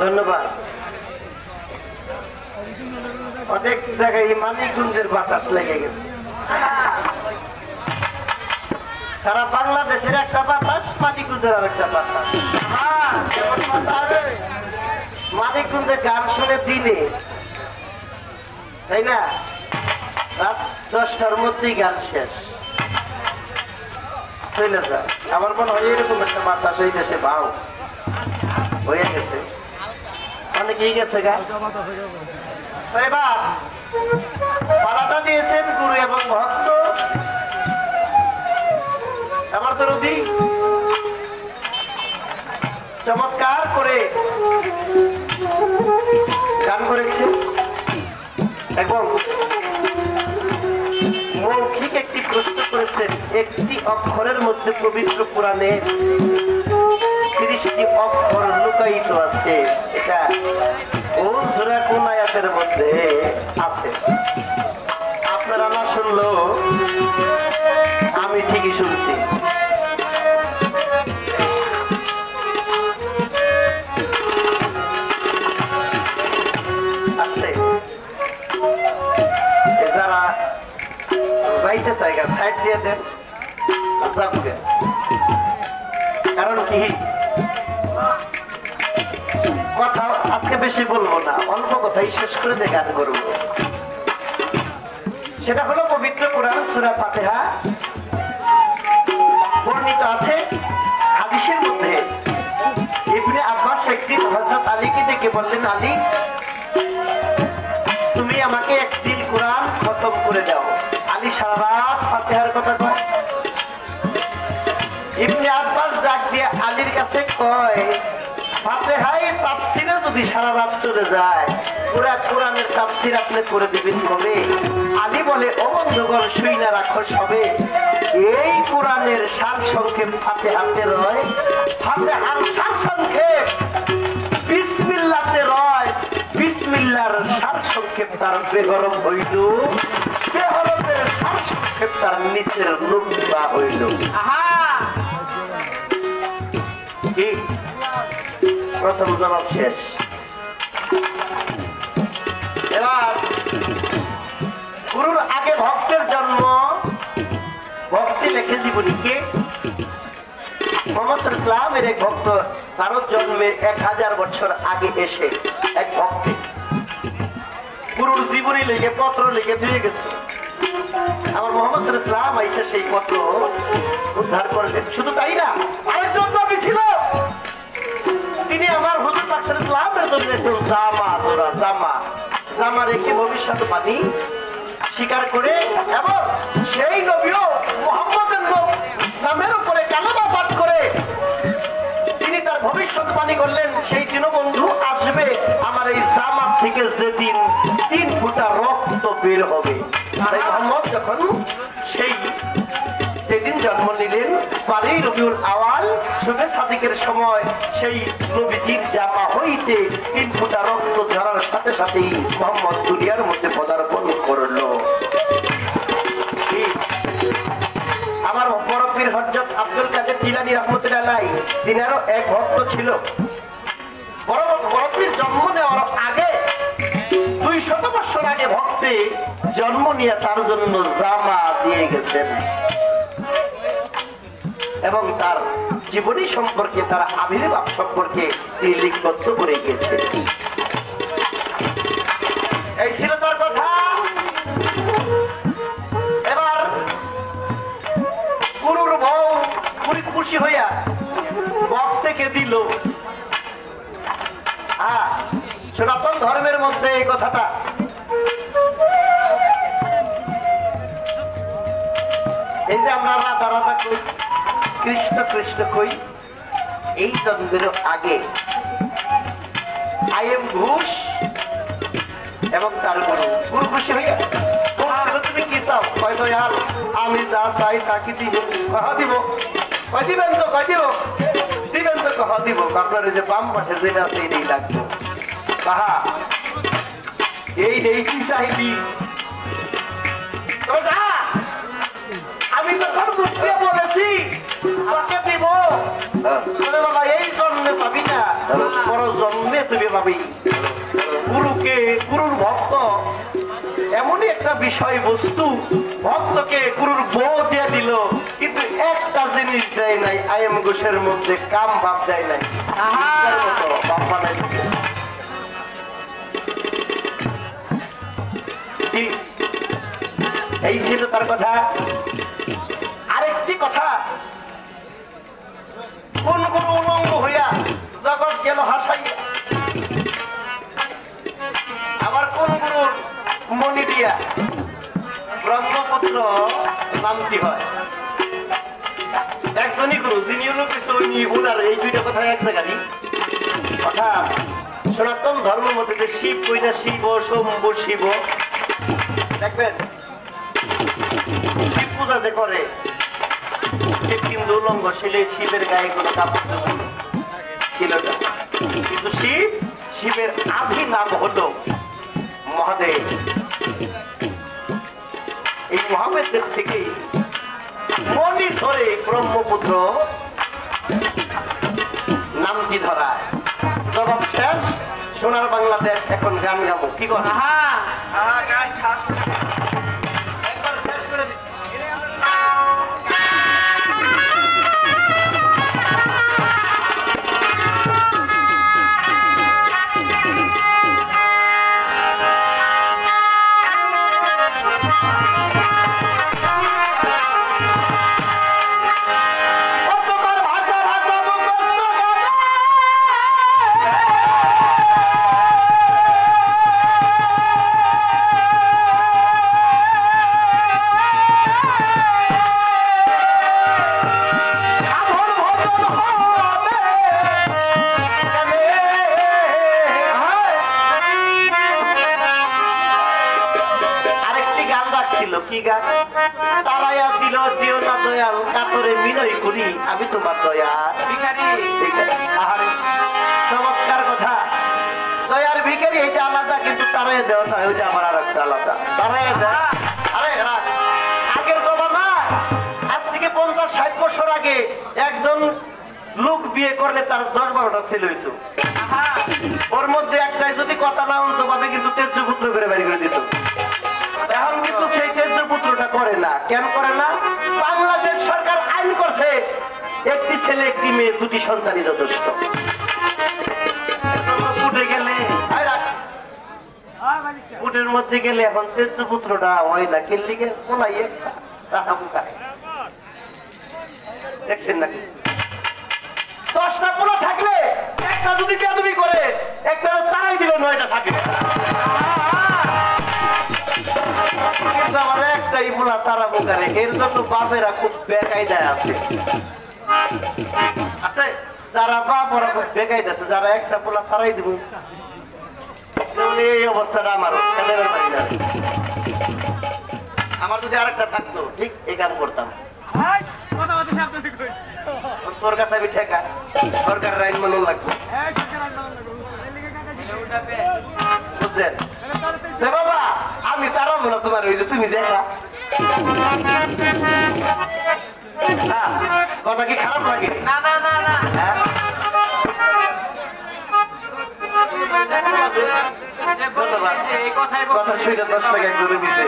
ধন্যবাদ। অনেক জায়গায় মানিকগঞ্জের বাতাস লেগে গেছে। সারা বাংলাদেশের একটা বাতাস, মানিকগঞ্জের আর একটা বাতাস। মানিকগঞ্জের গান শুনে দিনে, তাই না, রাত 10টার মধ্যেই গান শেষ চলে যায়। আমার মনে হয় এরকম একটা বাতাস হয়ে গেছে, বাউ হয়ে গেছে, অনেকেই গেছে গান। এবার পালাটা দিয়েছেন গুরু এবং ভক্ত আমার দরদি, চমৎকার করে গান করেছে এবং মৌখিক একটি প্রশ্ন করেছেন। একটি অক্ষরের মধ্যে পবিত্র পুরাণে 30টি অক্ষর লুকায়িত আছে, এটা কোন সূরা কোন আয়াতের মধ্যে আছে? আপনারা না শুনলেও আমি ঠিকই শুনছি। যারা যাইতে চাইগা সাইড দিয়ে দেন, কারণ কি কথা আজকে বেশি বলবো না, অল্প কথাই শেষ করে দিয়ে গান করবো। সেটা হলো পবিত্র কোরআন সূরা ফাতিহা। বর্ণিত আছে হাদিসের মধ্যে, ইবনে আব্বাস একদিন হযরত আলীকে ডেকে বললেন, আলী তুমি আমাকে একদিন কোরআন খতম করে দাও। আলী সারা রাত ফাতিহার কথা কয়। ইবনে আব্বাস ডাক দিয়ে আলীর কাছে কয়, ফাতিহায় তাফসীরে যদি সারা রাত চলে যায়, পুরা কোরআনের তাফসীর আপনি করে দিবেন কবে? আলী বলে, ও বন্ধুগণ শুইনা রাখো সবে, এই কোরআনের সার সংক্ষেপ ফাতিহাতে রয়, ফাতিহার সার সংক্ষেপ বিসমিল্লাহতে রয়, বিসমিল্লাহর সার সংক্ষেপ তার বেগরম হইল, বেগরমের সার সংক্ষেপ তার নিচের লুম্বা হইল। আহা, কি প্রথম জবাব শেষ। এবার গুরুর আগে ভক্তের জন্ম, ভক্তি লেখে জীবনী কে? মুহাম্মদ ইসলামের এক ভক্ত, তার জন্মের 1000 বছর আগে এসে এক ভক্তি গুরুর জীবনী লিখে পত্র লিখে দিয়ে গেছে। আমার মোহাম্মদ ইসলাম আইসা সেই পত্র উদ্ধার করলেন। শুধু তাই না, আরেকজন নবী ছিল, তিনি আমার হুজুর পাক সাল্লাল্লাহু আলাইহি ওয়াসাল্লামের জামা রেখে ভবিষ্যৎবাণী স্বীকার করে, এবং সেই নবীও মুহাম্মদের নামের উপরে কালেমা পাঠ করে তিনি তার ভবিষ্যৎবাণী করলেন, সেই দীনবন্ধু আসবে আমার এই জামা থেকে যেদিন 3 ফোঁটা রক্ত বের হবে। মুহাম্মদ যখন সেই যেদিন জন্ম নিলেন, 12 রবিউল আওয়াল শুভে সাদিকের সময়, সেই নবীজির জামা হইতে 3 ফোঁটা রক্ত ঝরার সাথে সাথেই মুহাম্মদ দুনিয়ার মধ্যে পদার্পণ করলো। আমার বড় পীর হযরত আব্দুল কাদের জিলানী রাহমাতুল্লাহ আলাইহি, তিনারও এক ভক্ত ছিল। বড় পীর জন্ম নেওয়ার আগে 200 বছর আগে ভক্তে জন্ম নিয়ে তার জন্য জামা দিয়ে গেছেন এবং তার জীবনী সম্পর্কে, তার আবির্ভাব সম্পর্কে তিনি লিপিবদ্ধ করে গিয়েছেন। এই ছিল তার কথা। এবার গুরুর বউ খুশি হইয়া ভক্তকে দিল। সনাতন ধর্মের মধ্যে এই কথাটা এই যে আমরা রাধা রাধা কই, কৃষ্ণ কৃষ্ণ কই, এই জন্মের আগে আইএম ঘোষ এবং তার গুরু খুশি হইয়া তুমি কি চাও? কয় দয়াল আমি যা চাই তাকে দিব। দিব, কয় দিবেন তো? কয় দিব, দিবেন তো? কহ দিব। আপনার যে বাম পাশে যেটা আছে এই লাগবে। কাহা এই নেই কি চাইবি? আমি তখন বুঝতে বলেছি আমাকে দিব। বাবা এই জন্মে পাবি না, পরজন্মে তুমি ভাবি গুরুকে, গুরুর ভক্ত এমনই একটা বিষয় বস্তু, ভক্তকে গুরুর বউ দিয়ে দিল, কিন্তু একটা জিনিস দেয় নাই, আইএম ঘোষের মধ্যে কাম ভাব দেয় নাই। এই ছিল তার কথা। আরেকটি কথা, কোন কোন উলঙ্গ হইয়া জগৎ গেল হাসাইয়া, আবার কোন গুরুর মনি দিয়া ব্রহ্মপুত্র নামটি হয়। একজনই গুরু, যিনি হলো কিছু উনার এই দুইটা কথা এক জায়গারই। অর্থাৎ সনাতন ধর্ম মধ্যে যে শিব কইনা শিব, শম্ভু শিব, দেখবেন শিব পূজা যে করে, শিব কিন্তু উলঙ্গ ছিল, শিবের গায়ে কোনো কাপড় ছিল না, কিন্তু শিবের আদি নাম হলো মহাদেব। এই মহাদেবের থেকে মনি ধরে ব্রহ্মপুত্র নামটি ধরায়। জবাব শেষ, সোনার বাংলাদেশ এখন গান গাবো, কি কথা? একবার শেষ করে দিচ্ছি। কি গান? তারাইয়া দিল দিও না দয়াল, কাতরে বিনয় করি আমি তোমার দয়া ভিখারি। চমৎকার কথা। দয়ার ভিখারি এটা আলাদা, কিন্তু তারাইয়া দেওয়া নয়, ওইটা আমার আর একটা আলাদা। তারাইয়া দেয় আগের জমানা, আজ থেকে 50-60 বছর আগে একজন লোক বিয়ে করলে তার 10-12টা ছেলে হইতো। ওর মধ্যে একটাই যদি কথা না উনতো ভাবে কিন্তু তেজ্য পুত্র করে বাড়ি করে দিত। এখন কিন্তু সেই তেজ্য পুত্রটা করে না। কেন করে না? বাংলাদেশ সরকার আইন করছে একটি ছেলে একটি মেয়ে, 2টি সন্তানই যথেষ্ট। উঠে গেলে উটের মধ্যে গেলে এখন তেজ্য পুত্রটা হয় না, কেল্লিকে কোলাই একটা দেখছেন নাকি? 10টা পোলা থাকলে একটা যদি বেয়াদবি করে, একটা তারাই দিল, 9টা থাকে। কিন্তু আমার একটাই পোলা তারা বোকারে, এর জন্য বাপেরা খুব বেকায়দায় আছে। আচ্ছা, যারা বাপ ওরা খুব বেকায়দা আছে, যারা একটা পোলা তারাই দিব, এই অবস্থাটা আমার আমার যদি আরেকটা থাকতো ঠিক এই কাম করতাম। তোর কাছে আমি ঠেকা, সরকারের আইন মানন লাগবে, বুঝছেন? বাবা আমি তারা বলো তোমার, ওই যে তুমি দেখা কথা কি খারাপ লাগে? কথা শুনে 10 টাকা করে দিছে।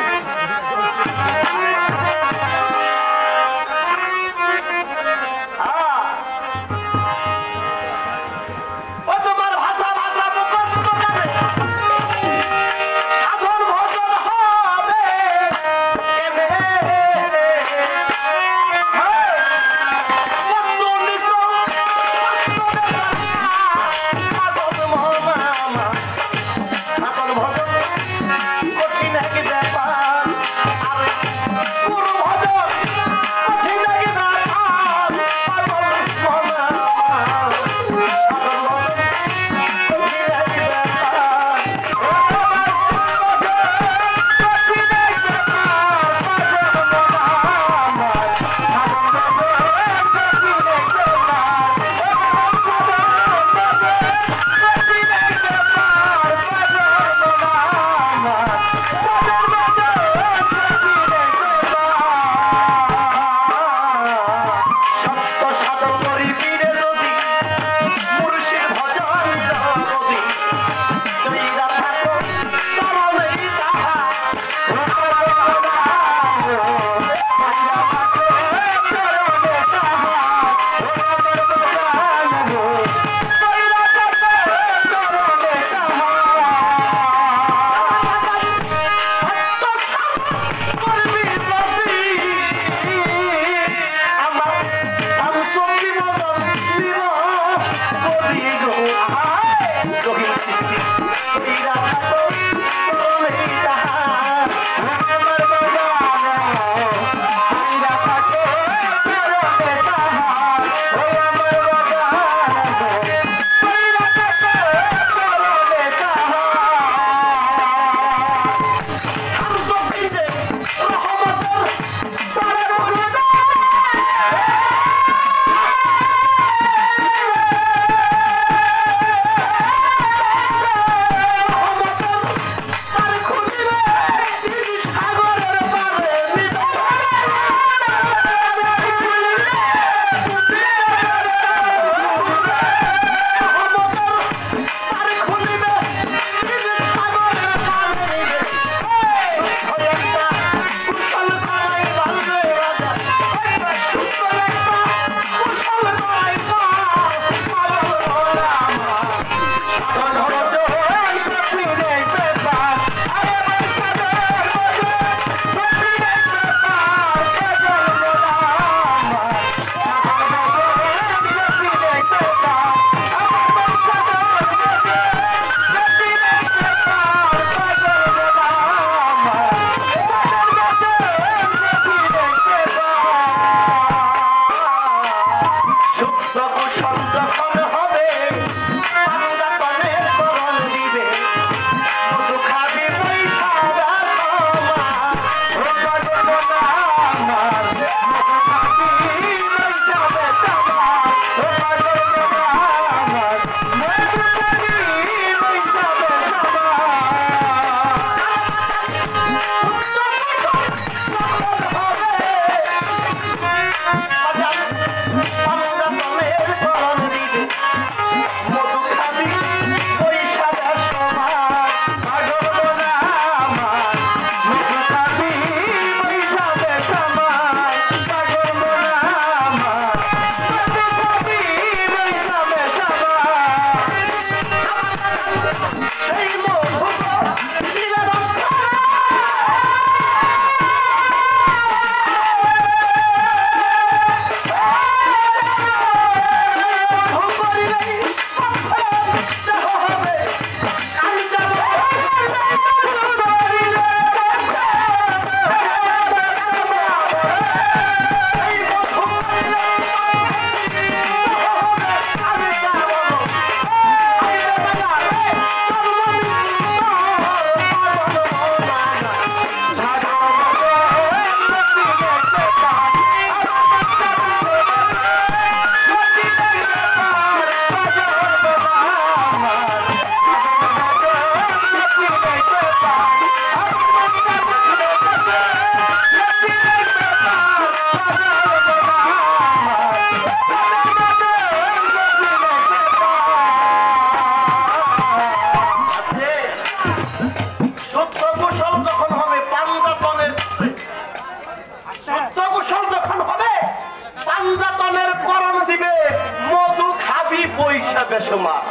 বেসুমার।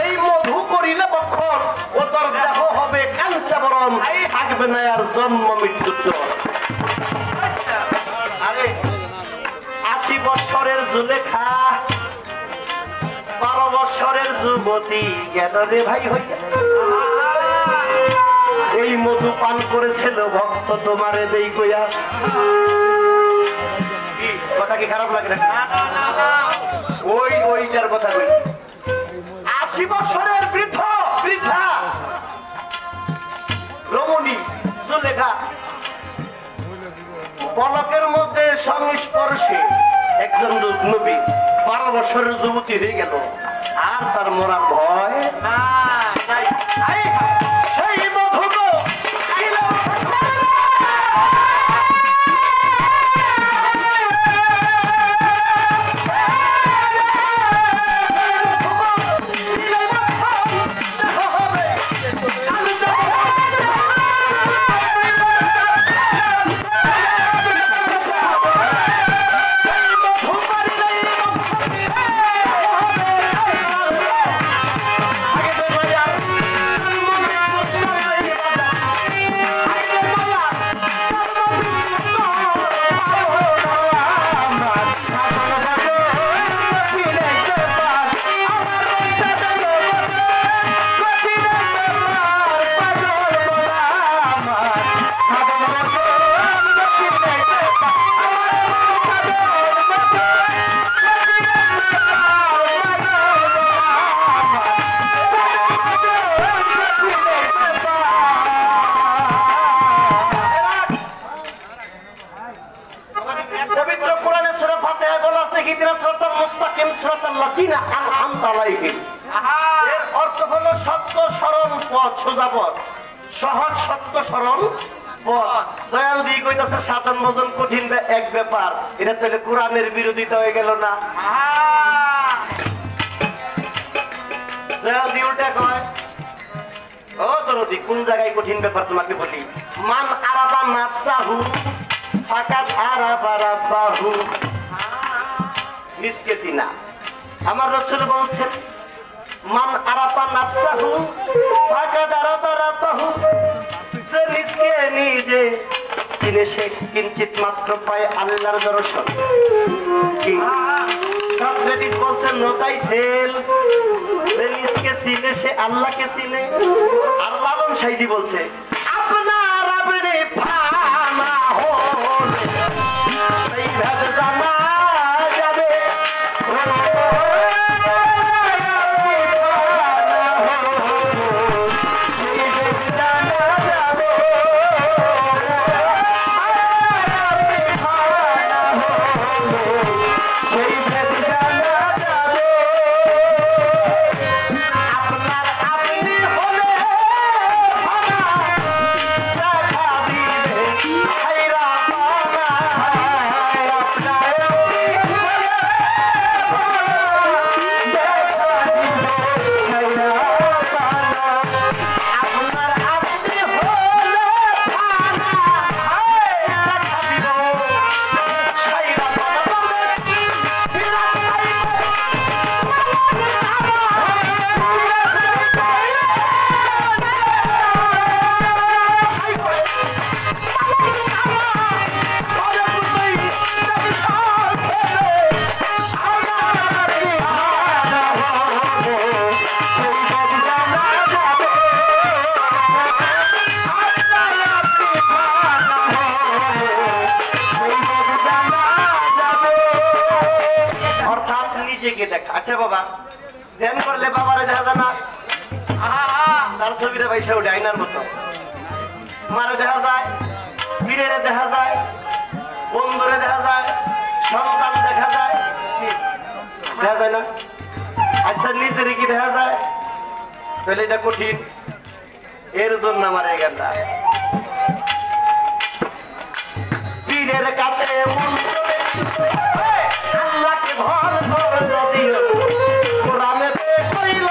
এই মধু করিলে বক্ষণ ও তোর দেহ হবে কাঞ্চাবরণ, থাকবে না আর জন্ম মৃত্যু। আরে 80 বৎসরের জুলেখা 12 বৎসরের যুবতী গেল রে ভাই হইয়া। এই মধু পান করেছিল ভক্ত তোমারে দেই কইয়া। কথা কি খারাপ লাগে নাকি? ওইটার কথা কই। 80 বছরের বৃদ্ধা রমণী জুলেখা পলকের মধ্যে সংস্পর্শে একজন নবী 12 বছরের যুবতী হয়ে গেল, আর তার মরার ভয় নাই। সেই মধু অর্থ হলো সত্য সরল পথ, সোজা পথ, সহজ সত্য সরল পথ। দয়াল দিয়ে কইতাছে সাধন ভজন কঠিন এক ব্যাপার, এটা তাহলে কোরআনের বিরোধিতা হয়ে গেল না? দয়াল দিয়ে উল্টা কয়, ও দরদি কোন জায়গায় কঠিন ব্যাপার তোমাকে বলি। মান আরাবা নাফসাহু ফাকাত আরাবা রাব্বাহু। নিজকে চিনা। আমার রাসূল বলছেন মান আরাফা নাফসাহু ফাকাদ আরাফা রাব্বাহু। যে নিজকে নিজে চিনে সে কিঞ্চিত মাত্র পায় আল্লাহর দর্শন। কি সক্রেটিস বলছেন নোটাই সেল, যে নিজকে চিনে সে আল্লাহকে চিনে। আর লালন সাইদি বলছে আপনার আপনি ফানা হলে সেই ভাবে জানা যাবে। আচ্ছা বাবা ধ্যান করলে বাবারে দেখা যায় না, তার ছবিটা পয়সা উঠে আইনার মতো। মারে দেখা যায়, পীরেরে দেখা যায়, বন্ধুরে দেখা যায়, সন্তান দেখা যায়, দেখা যায় না? আচ্ছা নিজেরই কি দেখা যায়? তাহলে এটা কঠিন। এর জন্য আমার এই গানটা পীরের কাছে আল্লাহকে ভর কর যদিও কোরআনে কইল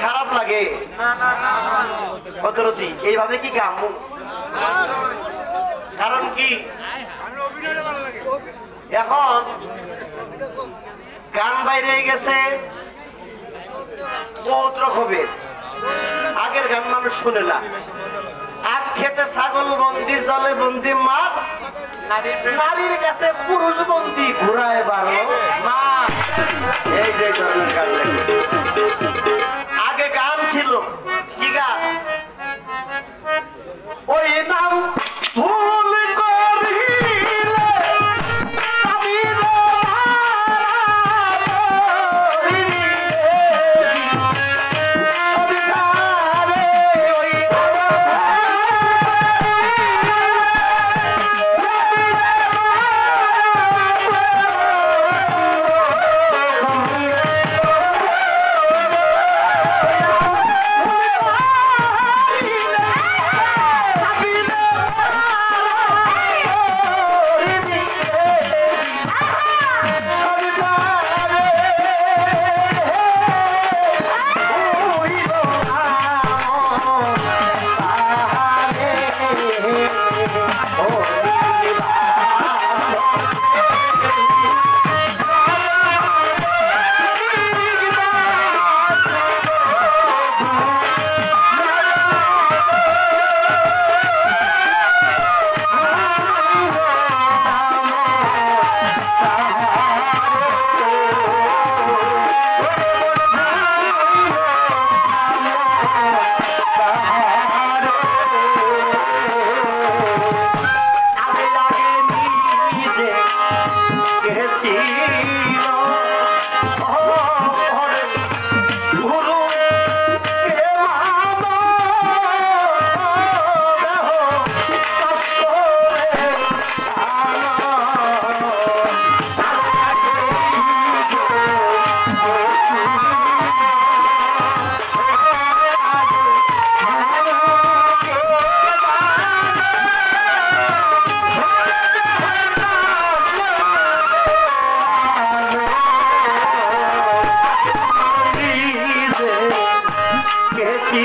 খারাপ লাগে অতরতি এইভাবে কি গামু কারণ কি এখন গান বাইরে গেছে বহুত রকমের আগের গান মানুষ শুনে না আখ খেতে ছাগল বন্দি জলে বন্দি মাছ নারীর কাছে পুরুষ বন্দি ঘুরায় বারো মাছ এই যে ধরনের গান আগে গান ছিল কি গান ওই নাম ভুল করিলে আমি একটি